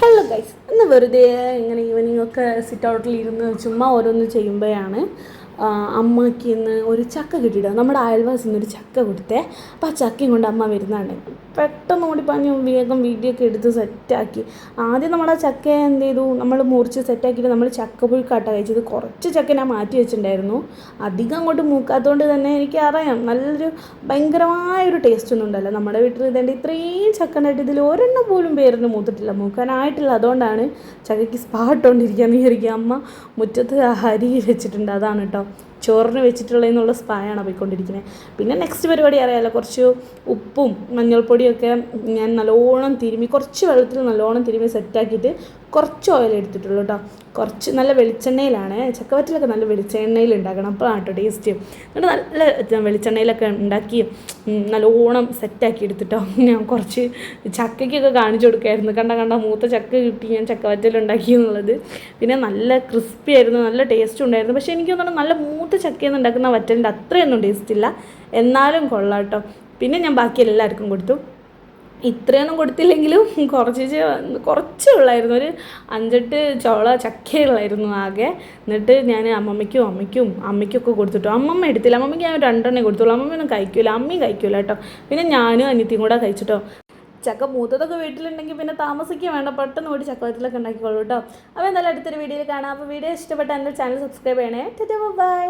Hello guys, ഇന്ന് വെറുതെ ഇങ്ങനെ ഈവനിങ് ഒക്കെ സിറ്റ് ഔട്ടിലിരുന്ന് ചുമ്മാ ഓരോന്ന് ചെയ്യുമ്പോഴാണ് അമ്മയ്ക്ക് ഇന്ന് ഒരു ചക്ക കിട്ടിയിട്ടോ. നമ്മുടെ അയൽവാസിൽ നിന്ന് ഒരു ചക്ക കൊടുത്തേ. അപ്പോൾ ആ ചക്കയും കൊണ്ട് അമ്മ വരുന്നുണ്ട്. പെട്ടെന്ന് ഓടി പറഞ്ഞ് വേഗം വീഡിയോ ഒക്കെ എടുത്ത് സെറ്റാക്കി. ആദ്യം നമ്മൾ ആ ചക്ക എന്ത് ചെയ്തു, നമ്മൾ മുറിച്ച് സെറ്റാക്കിയിട്ട് നമ്മൾ ചക്കപ്പുഴുക്കാട്ട കഴിച്ചത്. കുറച്ച് ചക്ക ഞാൻ മാറ്റി വെച്ചിട്ടുണ്ടായിരുന്നു. അധികം അങ്ങോട്ട് മൂക്കാത്തതുകൊണ്ട് തന്നെ എനിക്കറിയാം നല്ലൊരു ഭയങ്കരമായൊരു ടേസ്റ്റ് ഒന്നും ഉണ്ടല്ലോ. നമ്മുടെ വീട്ടിൽ ഇതേണ്ട ഇത്രയും ചക്ക ഉണ്ടായിട്ട് ഇതിൽ ഒരെണ്ണം പോലും പേരിന് മൂത്തിട്ടില്ല, മൂക്കാനായിട്ടില്ല. അതുകൊണ്ടാണ് ചക്കയ്ക്ക് സ്പാട്ടോണ്ടിരിക്കുകയെന്ന് വിചാരിക്കുക. അമ്മ മുറ്റത്ത് അരി വെച്ചിട്ടുണ്ട്, അതാണ് കേട്ടോ ചോറിന് വെച്ചിട്ടുള്ളതെന്നുള്ള സ്പായാണ് പോയിക്കൊണ്ടിരിക്കുന്നത്. പിന്നെ നെക്സ്റ്റ് പരിപാടി അറിയാമല്ലോ, കുറച്ച് ഉപ്പും മഞ്ഞൾപ്പൊടിയൊക്കെ ഞാൻ നല്ലോണം തിരുമ്മി, കുറച്ച് വെള്ളത്തിൽ നല്ലോണം തിരുമ്മി സെറ്റാക്കിയിട്ട് കുറച്ച് ഓയിൽ എടുത്തിട്ടുള്ളൂ കേട്ടോ. കുറച്ച് നല്ല വെളിച്ചെണ്ണയിലാണ്, ചക്കവറ്റിലൊക്കെ നല്ല വെളിച്ചെണ്ണയിൽ ഉണ്ടാക്കണം, അപ്പോൾ കേട്ടോ ടേസ്റ്റ്. എന്നിട്ട് നല്ല വെളിച്ചെണ്ണയിലൊക്കെ ഉണ്ടാക്കി നല്ലോണം സെറ്റാക്കി എടുത്തിട്ടോ. ഞാൻ കുറച്ച് ചക്കയ്ക്കൊക്കെ കാണിച്ചു കൊടുക്കായിരുന്നു, കണ്ട മൂത്ത ചക്ക കിട്ടി ഞാൻ ചക്കവറ്റിലുണ്ടാക്കി എന്നുള്ളത്. പിന്നെ നല്ല ക്രിസ്പി ആയിരുന്നു, നല്ല ടേസ്റ്റും ഉണ്ടായിരുന്നു. പക്ഷേ എനിക്ക് തോന്നുന്നു നല്ല മൂത്ത ചക്കയെന്ന് ഉണ്ടാക്കുന്ന വറ്റലിൻ്റെ അത്രയൊന്നും ടേസ്റ്റ് ഇല്ല, എന്നാലും കൊള്ളാം കേട്ടോ. പിന്നെ ഞാൻ ബാക്കി എല്ലാവർക്കും കൊടുത്തു. ഇത്രയൊന്നും കൊടുത്തില്ലെങ്കിലും കുറച്ചേ ഉള്ളായിരുന്നു, ഒരു 5-8 ചോള ചക്കയുള്ളായിരുന്നു ആകെ. എന്നിട്ട് ഞാൻ അമ്മയ്ക്കൊക്കെ കൊടുത്തിട്ടു. അമ്മമ്മ എടുത്തില്ല, അമ്മയ്ക്ക് ഞാൻ 2 കൊടുത്തുള്ളൂ. അമ്മമ്മയൊന്നും കഴിക്കില്ല, അമ്മയും കഴിക്കില്ല കേട്ടോ. പിന്നെ ഞാനും അനിയത്തിയും കൂടെ കഴിച്ചിട്ടോ. ചക്ക മൂത്തതൊക്കെ വീട്ടിലുണ്ടെങ്കിൽ പിന്നെ താമസിക്കുക വേണ്ട, പെട്ടെന്ന് ഓടി ചക്കവറ്റിലൊക്കെ ഉണ്ടാക്കിക്കോളൂ കേട്ടോ. അപ്പോൾ എന്തായാലും അടുത്തൊരു വീഡിയോയിൽ കാണാം. അപ്പോൾ വീഡിയോ ഇഷ്ടപ്പെട്ട എൻ്റെ ചാനൽ സബ്സ്ക്രൈബ് ചെയ്യണേ. ബൈ.